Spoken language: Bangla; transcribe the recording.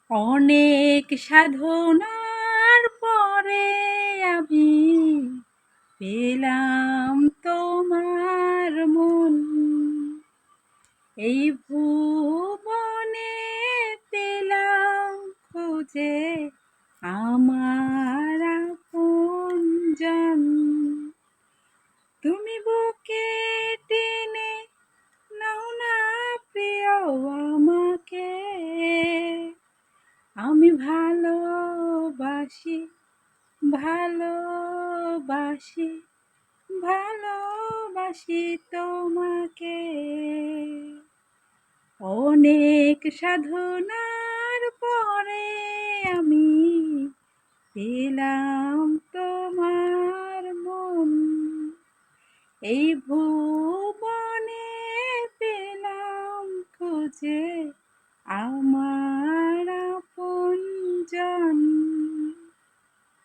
অনেক সাধনার পরে আমি পেলাম তোমার মন। এই ভুবনে পেলাম খুঁজে আমার আপনজন। তুমি বুকে টেনে নাও না প্রিয় আমাকে, আমি ভালোবাসি ভালোবাসি ভালোবাসি তোমাকে। অনেক সাধনার পরে আমি পেলাম তোমার মন। এই